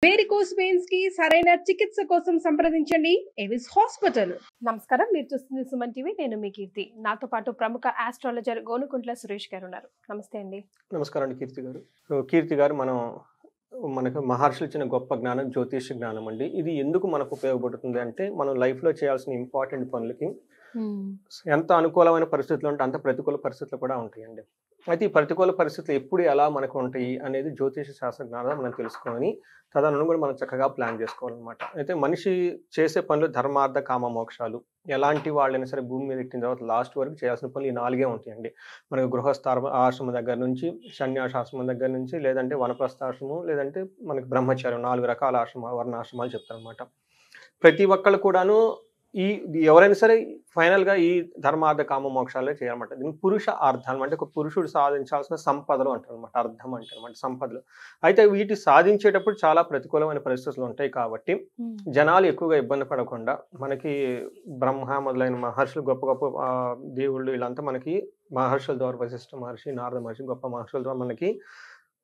Varicose veins కి సరైన చికిత్స కోసం సంప్రదించండి ఎవిస్ హాస్పిటల్. నమస్కారం, మీరు చూస్తుంది సుమన్ టీవీ. నేను మీ కీర్తి. నాతో పాటు ప్రముఖ ఆస్ట్రాలజర్ గోనుకుంట్ల సురేష్ గారు ఉన్నారు. నమస్తే అండి. నమస్కారం అండి కీర్తి గారు. కీర్తి గారు, మనకు మహర్షులు ఇచ్చిన గొప్ప జ్ఞానం జ్యోతిష జ్ఞానం అండి. ఇది ఎందుకు మనకు ఉపయోగపడుతుంది అంటే, మనం లైఫ్లో చేయాల్సిన ఇంపార్టెంట్ పనులకి ఎంత అనుకూలమైన పరిస్థితులు ఉంటే అంత ప్రతికూల పరిస్థితులు కూడా ఉంటాయండి. అయితే ఈ ప్రతికూల పరిస్థితులు ఎప్పుడు ఎలా మనకు ఉంటాయి అనేది జ్యోతిష శాస్త్ర జ్ఞానం మనం తెలుసుకొని తదనుగుణంగా మనం చక్కగా ప్లాన్ చేసుకోవాలన్నమాట. అయితే మనిషి చేసే పనులు ధర్మార్థ కామ మోక్షాలు ఎలాంటి వాళ్ళైనా సరే భూమి మీద ఎక్కిన తర్వాత లాస్ట్ వరకు చేయాల్సిన పనులు ఈ 4 ఉంటాయండి. మనకు ఆశ్రమం దగ్గర నుంచి, సన్యాసాశ్రమం దగ్గర నుంచి, లేదంటే వనప్రస్థాశ్రమం, లేదంటే మనకి బ్రహ్మచార్యం, 4 రకాల వర్ణాశ్రమాలు చెప్తారనమాట. ప్రతి ఒక్కళ్ళు కూడాను ఎవరైనా సరే ఫైనల్గా ఈ ధర్మార్థ కామ మోక్షాలే చేయాలన్నమాట. దీన్ని పురుష అర్థం అంటే ఒక పురుషుడు సాధించాల్సిన సంపదలు అంటారు అనమాట. అర్థం అంటే అనమాట సంపదలు. అయితే వీటి సాధించేటప్పుడు చాలా ప్రతికూలమైన పరిస్థితులు ఉంటాయి కాబట్టి జనాలు ఎక్కువగా ఇబ్బంది పడకుండా మనకి బ్రహ్మ మొదలైన మహర్షులు, గొప్ప గొప్ప దేవుళ్ళు, వీళ్ళంతా మనకి మహర్షుల ద్వారా, వశిష్ఠ మహర్షి, నారద మహర్షి, గొప్ప మహర్షుల ద్వారా మనకి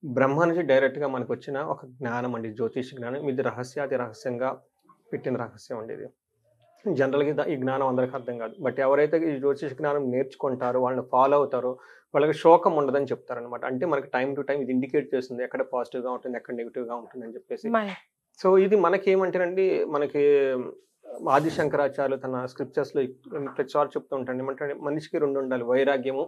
బ్రహ్మ నుంచి డైరెక్ట్గా మనకు వచ్చిన ఒక జ్ఞానం అండి, జ్యోతిష జ్ఞానం. ఇది రహస్యాతి రహస్యంగా పెట్టిన రహస్యం అండి. ఇది జనరల్గా ఈ జ్ఞానం అందరికీ అర్థం కాదు. బట్ ఎవరైతే ఈ జ్యోతిష జ్ఞానం నేర్చుకుంటారో, వాళ్ళని ఫాలో అవుతారో, వాళ్ళకి శోకం ఉండదని చెప్తారనమాట. అంటే మనకి టైం టు టైం ఇది ఇండికేట్ చేస్తుంది ఎక్కడ పాజిటివ్గా ఉంటుంది, ఎక్కడ నెగిటివ్గా ఉంటుంది అని చెప్పేసి. సో ఇది మనకి ఏమంటారండి, మనకి ఆది శంకరాచార్యులు తన స్క్రిప్చర్స్లో ప్రతిసారి చెప్తూ ఉంటాడు. ఏమంటే మనిషికి 2 ఉండాలి, వైరాగ్యము,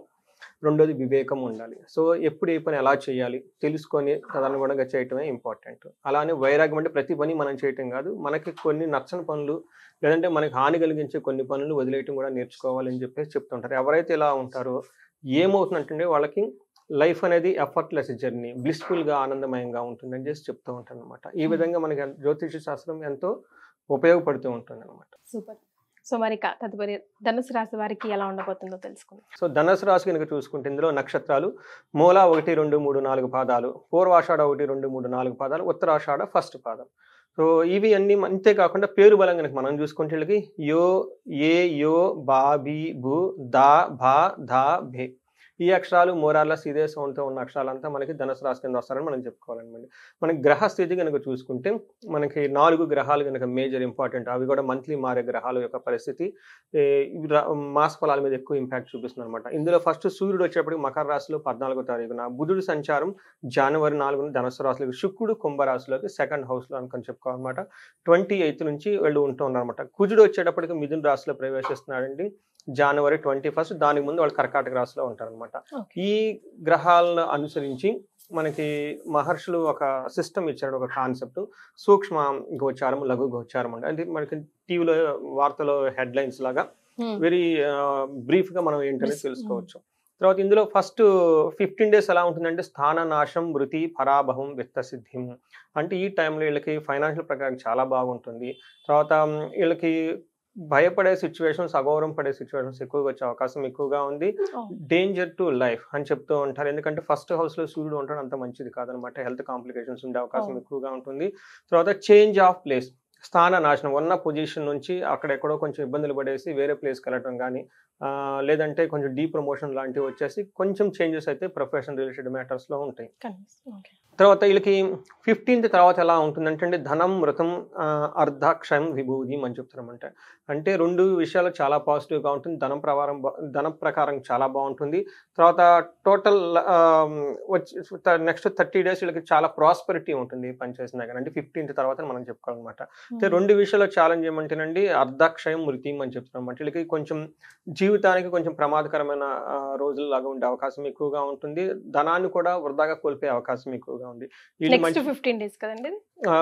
రెండోది వివేకం ఉండాలి. సో ఎప్పుడు ఏ పని ఎలా చేయాలి తెలుసుకొని తదనుగుణంగా చేయటమే ఇంపార్టెంట్. అలానే వైరాగ్యం అంటే ప్రతి పని మనం చేయటం కాదు, మనకి కొన్ని నచ్చని పనులు, లేదంటే మనకి హాని కలిగించే కొన్ని పనులు వదిలేయటం కూడా నేర్చుకోవాలని చెప్పేసి చెప్తుంటారు. ఎవరైతే ఇలా ఉంటారో ఏమవుతుందంటే వాళ్ళకి లైఫ్ అనేది ఎఫర్ట్లెస్ జర్నీ, బ్లిస్ఫుల్గా ఆనందమయంగా ఉంటుందని చేసి చెప్తూ ఉంటాను అనమాట. ఈ విధంగా మనకి జ్యోతిష శాస్త్రం ఎంతో ఉపయోగపడుతూ ఉంటుంది అనమాట. సూపర్. సో మరి తదుపరి ధనుసు రాశి వారికి ఎలా ఉండబోతుందో తెలుసుకుందాం. సో ధనుసు రాశి కనుక చూసుకుంటే ఇందులో నక్షత్రాలు మూల 1, 2, 3, 4 పాదాలు, పూర్వాషాఢ 1, 2, 3, 4 పాదాలు, ఉత్తరాషాఢ ఫస్ట్ పాదం. సో ఇవి అన్ని అంతే కాకుండా పేరు బలం కనుక మనం చూసుకుంటే వీళ్ళకి యో, ఏ, యో, బా, బి, బు, దా, భా, ధా, భే, ఈ అక్షరాలు మోరార్లెస్ ఇదే సౌండ్తో ఉన్న అక్షరాలంతా మనకి ధనుసు రాశి కింద వస్తారని మనం చెప్పుకోవాలన్నమాట. మనకి గ్రహ స్థితి కనుక చూసుకుంటే మనకి 4 గ్రహాలు కనుక మేజర్ ఇంపార్టెంట్. అవి కూడా మంత్లీ మారే గ్రహాల యొక్క పరిస్థితి మాస ఫలాల మీద ఎక్కువ ఇంపాక్ట్ చూపిస్తుంది అనమాట. ఇందులో ఫస్ట్ సూర్యుడు వచ్చేప్పటికి మకర రాశిలో 14వ తారీఖున, బుధుడు సంచారం జనవరి 4న ధనుసు రాశిలోకి, శుక్రుడు కుంభరాశిలోకి సెకండ్ హౌస్లో అనుకొని చెప్పుకోవాలన్నమాట. 28 నుంచి వెళ్ళి ఉంటూ ఉన్నారన్నమాట. కుజుడు వచ్చేటప్పటికి మిథున రాశిలో ప్రవేశిస్తున్నాడండి జనవరి 21. దానికి ముందు వాళ్ళు కర్కాటక రాశిలో ఉంటారనమాట. ఈ గ్రహాలను అనుసరించి మనకి మహర్షులు ఒక సిస్టమ్ ఇచ్చాడు, ఒక కాన్సెప్ట్, సూక్ష్మ గోచారం, లఘు గోచారం అంటే. అంటే మనకి టీవీలో వార్తలో హెడ్లైన్స్ లాగా వెరీ బ్రీఫ్గా మనం ఏంటనేది తెలుసుకోవచ్చు. తర్వాత ఇందులో ఫస్ట్ 15 days ఎలా ఉంటుందంటే స్థాననాశం, మృతి, పరాభవం, విత్తసిద్ధిం. అంటే ఈ టైంలో వీళ్ళకి ఫైనాన్షియల్ ప్రకారం చాలా బాగుంటుంది. తర్వాత వీళ్ళకి భయపడే సిచ్యువేషన్స్, అగౌరవం పడే సిచ్యువేషన్స్ ఎక్కువగా వచ్చే అవకాశం ఎక్కువగా ఉంది. డేంజర్ టు లైఫ్ అని చెప్తూ ఉంటారు. ఎందుకంటే ఫస్ట్ హౌస్లో సూర్యుడు ఉండడం అంత మంచిది కాదనమాట. హెల్త్ కాంప్లికేషన్స్ ఉండే అవకాశం ఎక్కువగా ఉంటుంది. తర్వాత చేంజ్ ఆఫ్ ప్లేస్, స్థాన నాశనం, ఉన్న పొజిషన్ నుంచి అక్కడెక్కడో కొంచెం ఇబ్బందులు పడేసి వేరే ప్లేస్కి వెళ్ళటం కానీ, లేదంటే కొంచెం ప్రమోషన్ లాంటివి వచ్చేసి కొంచెం చేంజెస్ అయితే ప్రొఫెషన్ రిలేటెడ్ మ్యాటర్స్లో ఉంటాయి. తర్వాత వీళ్ళకి 15th తర్వాత ఎలా ఉంటుందంటే ధనం, మృతం, అర్ధాక్షయం, విభూది అని చెప్తారన్నమాట. అంటే 2 విషయాలు చాలా పాజిటివ్గా ఉంటుంది. ధనం ప్రకారం చాలా బాగుంటుంది. తర్వాత టోటల్ నెక్స్ట్ 30 days వీళ్ళకి చాలా ప్రాస్పెరిటీ ఉంటుంది పనిచేసిన దగ్గర. అంటే 15th తర్వాత మనం చెప్పుకోవాలన్నమాట. అయితే 2 విషయాల్లో ఛాలెంజ్ ఏమంటేనండి అర్ధాక్షయం, మృతిం అని చెప్తారన్నమాట. వీళ్ళకి కొంచెం జీవితానికి కొంచెం ప్రమాదకరమైన రోజుల్లాగా ఉండే అవకాశం ఎక్కువగా ఉంటుంది. ధనాన్ని కూడా వృధాగా కోల్పోయే అవకాశం ఎక్కువగా ఉంది. 15 days కదండి,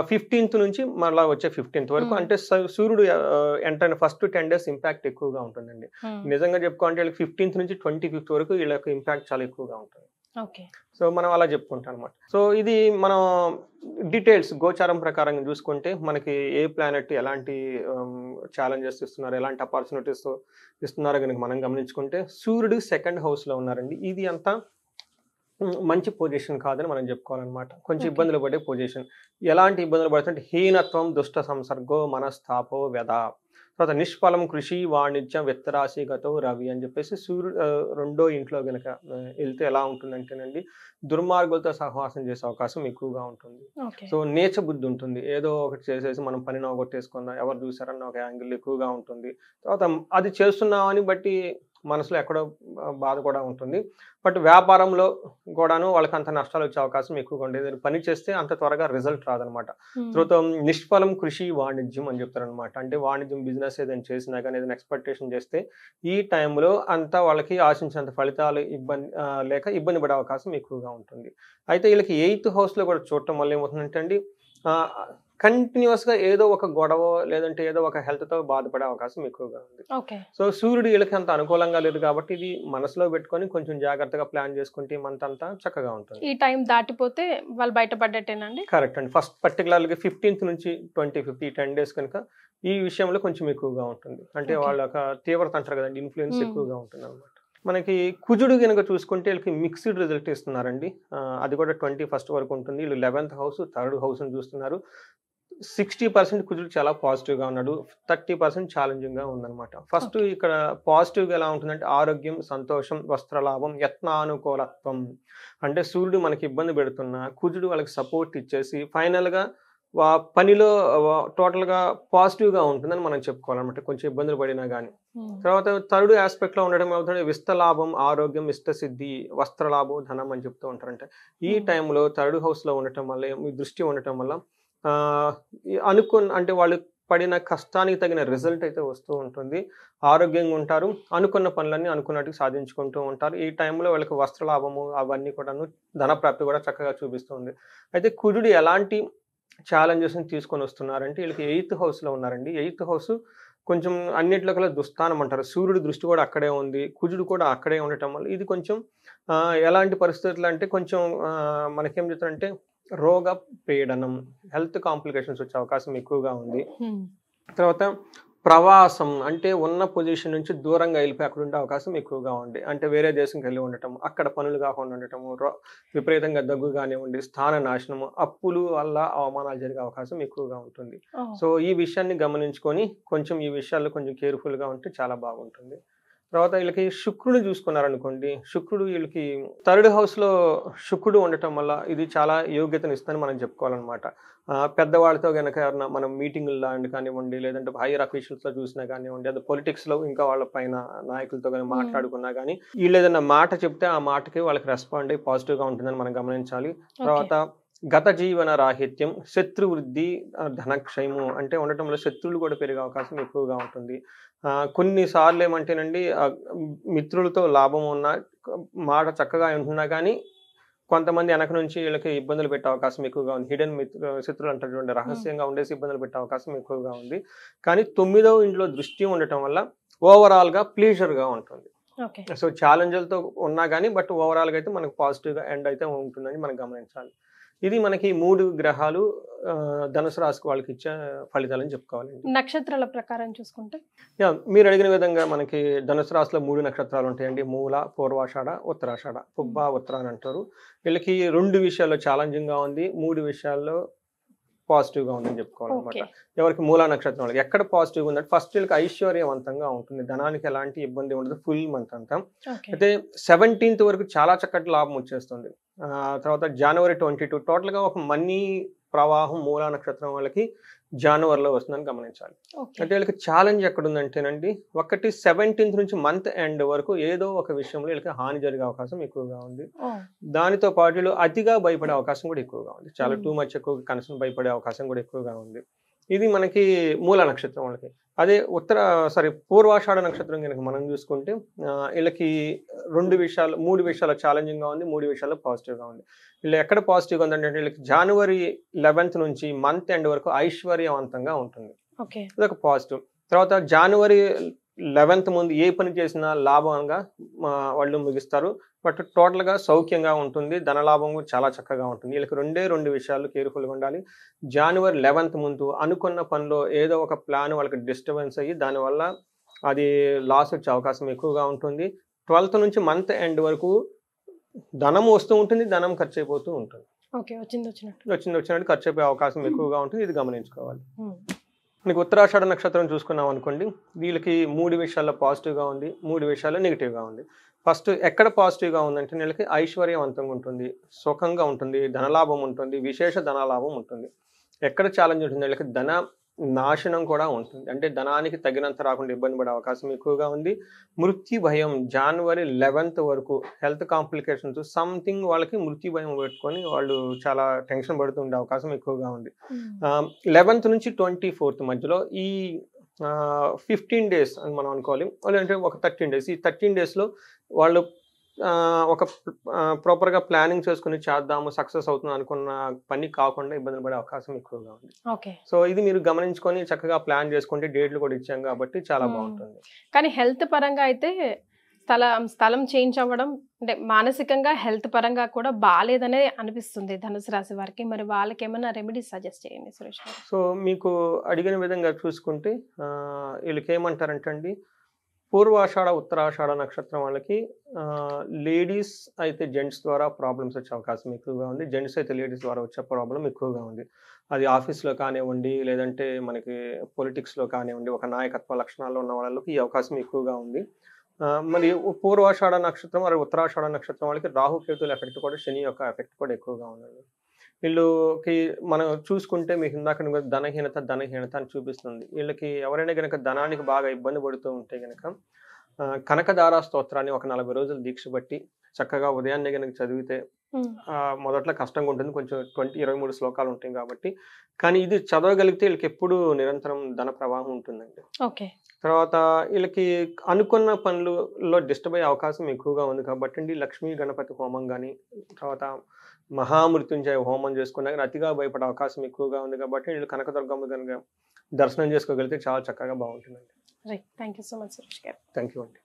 15th నుంచి మళ్ళీ వచ్చే 15th వరకు. అంటే సూర్యుడు ఎంటర్ ఫస్ట్ 10 days ఇంపాక్ట్ ఎక్కువగా ఉంటుందండి. నిజంగా చెప్పుకోవాలంటే వీళ్ళకి 15th నుంచి 25th వరకు వీళ్ళ యొక్క ఇంపాక్ట్ చాలా ఎక్కువగా ఉంటుంది. సో మనం అలా చెప్పుకుంటాం అనమాట. సో ఇది మనం డీటెయిల్స్ గోచారం ప్రకారం చూసుకుంటే మనకి ఏ ప్లానెట్ ఎలాంటి ఛాలెంజెస్ ఇస్తున్నారు, ఎలాంటి ఆపర్చునిటీస్ ఇస్తున్నారో కనుక మనం గమనించుకుంటే సూర్యుడు సెకండ్ హౌస్లో ఉన్నారండి. ఇది అంతా మంచి పొజిషన్ కాదని మనం చెప్పుకోవాలన్నమాట. కొంచెం ఇబ్బందులు పడే పొజిషన్. ఎలాంటి ఇబ్బందులు పడుతుంటే హీనత్వం, దుష్ట సంసర్గో, మనస్తాపో, వ్యధ. తర్వాత నిష్ఫలం కృషి వాణిజ్యం విత్తరాశిగతో రవి అని చెప్పేసి సూర్యుడు రెండో ఇంట్లో గనక వెళ్తే ఎలా ఉంటుందంటేనండి, దుర్మార్గులతో సహవాసం చేసే అవకాశం ఎక్కువగా ఉంటుంది. సో నీచ బుద్ధి ఉంటుంది, ఏదో ఒకటి చేసేసి మనం పనిని అవగొట్టేసుకుందాం, ఎవరు చూసారన్న ఒక యాంగిల్ ఎక్కువగా ఉంటుంది. తర్వాత అది చేస్తున్నామని బట్టి మనసులో ఎక్కడో బాధ కూడా ఉంటుంది. బట్ వ్యాపారంలో కూడాను వాళ్ళకి అంత నష్టాలు వచ్చే అవకాశం ఎక్కువగా ఉండేది. పని చేస్తే అంత త్వరగా రిజల్ట్ రాదనమాట. తర్వాత నిష్ఫలం కృషి వాణిజ్యం అని చెప్తారనమాట. అంటే వాణిజ్యం బిజినెస్ ఏదైనా చేసినా కానీ ఏదైనా ఎక్స్పెక్టేషన్ చేస్తే ఈ టైంలో అంతా వాళ్ళకి ఆశించినంత ఫలితాలు లేక ఇబ్బంది పడే అవకాశం ఎక్కువగా ఉంటుంది. అయితే వీళ్ళకి 8th హౌస్లో కూడా చూడటం వల్ల ఏమవుతుందంటే అండి, కంటిన్యూస్గా ఏదో ఒక గొడవ లేదంటే ఏదో ఒక హెల్త్తో బాధపడే అవకాశం ఎక్కువగా ఉంది. సో సూర్యుడు వీళ్ళకి అంత అనుకూలంగా లేదు కాబట్టి ఇది మనసులో పెట్టుకొని కొంచెం జాగ్రత్తగా ప్లాన్ చేసుకుంటే మంత్ అంతా చక్కగా ఉంటుంది. ఈ టైం దాటిపోతే వాళ్ళు బయటపడ్డట్టేనండి? కరెక్ట్ అండి. ఫస్ట్ పర్టికులర్గా 15th నుంచి 25th 10 days కనుక ఈ విషయంలో కొంచెం ఎక్కువగా ఉంటుంది. అంటే వాళ్ళ ఒక తీవ్రత అంటారు కదండి, ఇన్ఫ్లుయెన్స్ ఎక్కువగా ఉంటుంది అనమాట. మనకి కుజుడు కనుక చూసుకుంటే వీళ్ళకి మిక్స్డ్ రిజల్ట్ ఇస్తున్నారండి. అది కూడా 21st వరకు ఉంటుంది. వీళ్ళు 11th హౌస్ 3rd హౌస్ని చూస్తున్నారు. 60% కుజుడు చాలా పాజిటివ్గా ఉన్నాడు, 30% ఛాలెంజింగ్గా ఉందన్నమాట. ఫస్ట్ ఇక్కడ పాజిటివ్గా ఎలా ఉంటుందంటే ఆరోగ్యం, సంతోషం, వస్త్రలాభం, యత్నానుకూలత్వం. అంటే సూర్యుడు మనకి ఇబ్బంది పెడుతున్నా కుజుడు వాళ్ళకి సపోర్ట్ ఇచ్చేసి ఫైనల్గా పనిలో టోటల్గా పాజిటివ్గా ఉంటుందని మనం చెప్పుకోవాలన్నమాట, కొంచెం ఇబ్బందులు పడినా కానీ. తర్వాత 3rd ఆస్పెక్ట్లో ఉండడం ఏమవుతుంది, విస్తలాభం, ఆరోగ్యం, ఇష్టసిద్ధి, వస్త్రలాభం, ధనం అని చెప్తూ ఉంటారంటే ఈ టైంలో 3rd హౌస్లో ఉండటం వల్ల, మీ దృష్టి ఉండటం వల్ల అంటే వాళ్ళు పడిన కష్టానికి తగిన రిజల్ట్ అయితే వస్తూ ఉంటుంది. ఆరోగ్యంగా ఉంటారు, అనుకున్న పనులన్నీ అనుకున్నట్టుగా సాధించుకుంటూ ఉంటారు. ఈ టైంలో వాళ్ళకి వస్త్రలాభము అవన్నీ కూడాను, ధనప్రాప్తి కూడా చక్కగా చూపిస్తుంది. అయితే కుజుడు ఎలాంటి ఛాలెంజెస్ని తీసుకొని వస్తున్నారంటే వీళ్ళకి 8th హౌస్లో ఉన్నారండి. 8th హౌస్ కొంచెం అన్నింటిలో కల్లా దుస్థానం అంటారు. సూర్యుడి దృష్టి కూడా అక్కడే ఉంది, కుజుడు కూడా అక్కడే ఉండటం వల్ల ఇది కొంచెం ఎలాంటి పరిస్థితులు అంటే కొంచెం మనకేం చెప్తారంటే రోగ పీడనం, హెల్త్ కాంప్లికేషన్స్ వచ్చే అవకాశం ఎక్కువగా ఉంది. తర్వాత ప్రవాసం, అంటే ఉన్న పొజిషన్ నుంచి దూరంగా వెళ్ళిపోయి అక్కడ ఉండే అవకాశం ఎక్కువగా ఉంది. అంటే వేరే దేశంకి వెళ్ళి ఉండటం, అక్కడ పనులు కాకుండా ఉండటము, విపరీతంగా దగ్గు కానివ్వండి, స్థాన నాశనము, అప్పులు వల్ల అవమానాలు జరిగే అవకాశం ఎక్కువగా ఉంటుంది. సో ఈ విషయాన్ని గమనించుకొని కొంచెం ఈ విషయాల్లో కొంచెం కేర్ఫుల్గా ఉంటే చాలా బాగుంటుంది. తర్వాత వీళ్ళకి శుక్రుడు చూసుకున్నారనుకోండి, శుక్రుడు వీళ్ళకి 3rd హౌస్లో శుక్రుడు ఉండటం వల్ల ఇది చాలా యోగ్యతను ఇస్తుందని మనం చెప్పుకోవాలన్నమాట. పెద్దవాళ్ళతో కనుక ఎవరైనా మనం మీటింగులు లాంటి కానివ్వండి, లేదంటే హైయర్ అఫీషియల్స్లో చూసినా కానివ్వండి, అది పొలిటిక్స్లో ఇంకా వాళ్ళ పైన నాయకులతో కానీ మాట్లాడుకున్నా కానీ వీళ్ళు ఏదైనా మాట చెప్తే ఆ మాటకి వాళ్ళకి రెస్పాండ్ అయ్యి పాజిటివ్గా ఉంటుందని మనం గమనించాలి. తర్వాత గత జీవన రాహిత్యం, శత్రు వృద్ధి, ధనక్షయము, అంటే ఉండటంలో శత్రువులు కూడా పెరిగే అవకాశం ఎక్కువగా ఉంటుంది. కొన్నిసార్లు ఏమంటేనండి మిత్రులతో లాభం ఉన్న మాట చక్కగా ఉంటున్నా కానీ కొంతమంది వెనక నుంచి వీళ్ళకి ఇబ్బందులు పెట్టే అవకాశం ఎక్కువగా ఉంది. హిడెన్ శత్రువులు అంటారు చూడండి, రహస్యంగా ఉండేసి ఇబ్బందులు పెట్టే అవకాశం ఎక్కువగా ఉంది. కానీ 9వ ఇంట్లో దృష్టి ఉండటం వల్ల ఓవరాల్గా ప్లీజర్గా ఉంటుంది. సో ఛాలెంజ్లతో ఉన్నా కానీ బట్ ఓవరాల్గా అయితే మనకు పాజిటివ్గా ఎండ్ అయితే ఉంటుందని మనం గమనించాలి. ఇది మనకి 3 గ్రహాలు ధనుసు రాశికి వాళ్ళకి ఇచ్చే ఫలితాలని చెప్పుకోవాలండి. నక్షత్రాల ప్రకారం చూసుకుంటే మీరు అడిగిన విధంగా మనకి ధనుసు రాశిలో 3 నక్షత్రాలు ఉంటాయండి. మూల, పూర్వాషాఢ, ఉత్తరాషాఢ, పుబ్బ, ఉత్తర అని అంటారు. వీళ్ళకి 2 విషయాల్లో ఛాలెంజింగ్గా ఉంది, 3 విషయాల్లో పాజిటివ్గా ఉందని చెప్పుకోవాలన్నమాట. ఎవరికి మూలా నక్షత్రం వాళ్ళకి ఎక్కడ పాజిటివ్గా ఉందంటే ఫస్ట్ వీళ్ళకి ఐశ్వర్యవంతంగా ఉంటుంది, ధనానికి ఎలాంటి ఇబ్బంది ఉండదు ఫుల్ మంత్ అంతా. అయితే 17th వరకు చాలా చక్కటి లాభం వచ్చేస్తుంది. తర్వాత January 22 టోటల్గా ఒక మనీ ప్రవాహం మూలా నక్షత్రం వాళ్ళకి జనవరిలో వస్తుందని గమనించాలి. అంటే వీళ్ళకి ఛాలెంజ్ ఎక్కడ ఉందంటేనండి, ఒకటి 17th నుంచి మంత్ ఎండ్ వరకు ఏదో ఒక విషయంలో వీళ్ళకి హాని జరిగే అవకాశం ఎక్కువగా ఉంది. దానితో పాటు వీళ్ళు అతిగా భయపడే అవకాశం కూడా ఎక్కువగా ఉంది, చాలా టూ మచ్ ఎక్కువ కనీసం భయపడే అవకాశం కూడా ఎక్కువగా ఉంది. ఇది మనకి మూల నక్షత్రం వాళ్ళకి. అదే పూర్వాషాఢ నక్షత్రం కనుక మనం చూసుకుంటే వీళ్ళకి 3 విషయాలు ఛాలెంజింగ్గా ఉంది, 3 విషయాల్లో పాజిటివ్గా ఉంది. వీళ్ళు ఎక్కడ పాజిటివ్గా ఉందంటే వీళ్ళకి January 11th నుంచి మంత్ ఎండ్ వరకు ఐశ్వర్యవంతంగా ఉంటుంది, అదొక పాజిటివ్. తర్వాత January 11th ముందు ఏ పని చేసినా లాభంగా వాళ్ళు ముగిస్తారు. బట్ టోటల్గా సౌఖ్యంగా ఉంటుంది, ధనలాభం చాలా చక్కగా ఉంటుంది. వీళ్ళకి 2 విషయాలు కేర్ఫుల్గా ఉండాలి. January 11th ముందు అనుకున్న పనిలో ఏదో ఒక ప్లాన్ వాళ్ళకి డిస్టర్బెన్స్ అయ్యి దానివల్ల అది లాస్ వచ్చే అవకాశం ఎక్కువగా ఉంటుంది. 12th నుంచి మంత్ ఎండ్ వరకు ధనం వస్తూ ఉంటుంది, ధనం ఖర్చు అయిపోతూ ఉంటుంది. వచ్చినట్టు ఖర్చు అయిపోయే అవకాశం ఎక్కువగా ఉంటుంది, ఇది గమనించుకోవాలి. మనకి ఉత్తరాషాఢ నక్షత్రం చూసుకున్నాం అనుకోండి, వీళ్ళకి 3 విషయాల్లో పాజిటివ్గా ఉంది, 3 విషయాల్లో నెగిటివ్గా ఉంది. ఫస్ట్ ఎక్కడ పాజిటివ్గా ఉందంటే వీళ్ళకి ఐశ్వర్యవంతంగా ఉంటుంది, సుఖంగా ఉంటుంది, ధనలాభం ఉంటుంది, విశేష ధనలాభం ఉంటుంది. ఎక్కడ ఛాలెంజ్ ఉంటుంది వీళ్ళకి ధన నాశనం కూడా ఉంటుంది. అంటే ధనానికి తగినంత రాకుండా ఇబ్బంది పడే అవకాశం ఎక్కువగా ఉంది. మృత్యు భయం జనవరి 11th వరకు హెల్త్ కాంప్లికేషన్స్ సంథింగ్ వాళ్ళకి మృత్యు భయం పెట్టుకొని వాళ్ళు చాలా టెన్షన్ పడుతూ ఉండే అవకాశం ఎక్కువగా ఉంది. 11th నుంచి 24th మధ్యలో ఈ 15 days అని మనం అనుకోవాలి, లేదంటే ఒక 13 days. ఈ 13 daysలో వాళ్ళు ఒక ప్రాపర్గా ప్లానింగ్ చేసుకుని చేద్దాము సక్సెస్ అవుతుంది అనుకున్న పని కాకుండా ఇబ్బందులు పడే అవకాశం ఎక్కువగా ఉంది. ఓకే. సో ఇది మీరు గమనించుకొని చక్కగా ప్లాన్ చేసుకుంటే డేట్లు కూడా ఇచ్చాం కాబట్టి చాలా బాగుంటుంది. కానీ హెల్త్ పరంగా అయితే స్థలం చేంజ్ అవ్వడం అంటే మానసికంగా హెల్త్ పరంగా కూడా బాగాలేదనే అనిపిస్తుంది ధనుసు రాశి వారికి. మరి వాళ్ళకి ఏమైనా రెమెడీస్ సజెస్ట్ చేయండి సురేష్ గారు. సో మీకు అడిగిన విధంగా చూసుకుంటే వీళ్ళకి ఏమంటారంటే అండి, పూర్వాషాఢ ఉత్తరాషాఢ నక్షత్రం వాళ్ళకి లేడీస్ అయితే జెంట్స్ ద్వారా ప్రాబ్లమ్స్ వచ్చే అవకాశం ఎక్కువగా ఉంది, జెంట్స్ అయితే లేడీస్ ద్వారా వచ్చే ప్రాబ్లం ఎక్కువగా ఉంది. అది ఆఫీస్లో కానివ్వండి, లేదంటే మనకి పొలిటిక్స్లో కానివ్వండి, ఒక నాయకత్వ లక్షణాల్లో ఉన్న వాళ్ళకి ఈ అవకాశం ఎక్కువగా ఉంది. మరి పూర్వాషాఢ నక్షత్రం మరియు ఉత్తరాషాఢ నక్షత్రం వాళ్ళకి రాహుకేతుల ఎఫెక్ట్ కూడా, శని యొక్క ఎఫెక్ట్ కూడా ఎక్కువగా ఉందండి. వీళ్ళకి మనం చూసుకుంటే మీకు ఇందాక ధనహీనత అని చూపిస్తుంది. వీళ్ళకి ఎవరైనా కనుక ధనానికి బాగా ఇబ్బంది పడుతూ ఉంటే కనుక కనకదార స్తోత్రాన్ని ఒక 40 రోజులు దీక్ష బట్టి చక్కగా ఉదయాన్నే కనుక చదివితే, మొదట్లో కష్టంగా ఉంటుంది, కొంచెం 23 శ్లోకాలు ఉంటాయి కాబట్టి, కానీ ఇది చదవగలిగితే వీళ్ళకి ఎప్పుడు నిరంతరం ధన ప్రవాహం ఉంటుందండి. ఓకే. తర్వాత వీళ్ళకి అనుకున్న పనులలో డిస్టర్బ్ అయ్యే అవకాశం ఎక్కువగా ఉంది కాబట్టి అండి, లక్ష్మీ గణపతి హోమం కానీ, తర్వాత మహామృత్యుంజయ హోమం చేసుకున్నా కానీ అతిగా భయపడే అవకాశం ఎక్కువగా ఉంది కాబట్టి వీళ్ళు కనకదుర్గమ్మ కనుక దర్శనం చేసుకోగలిగితే చాలా చక్కగా బాగుంటుందండి. Right. Thank you so much Suresh garu. Thank you అండి.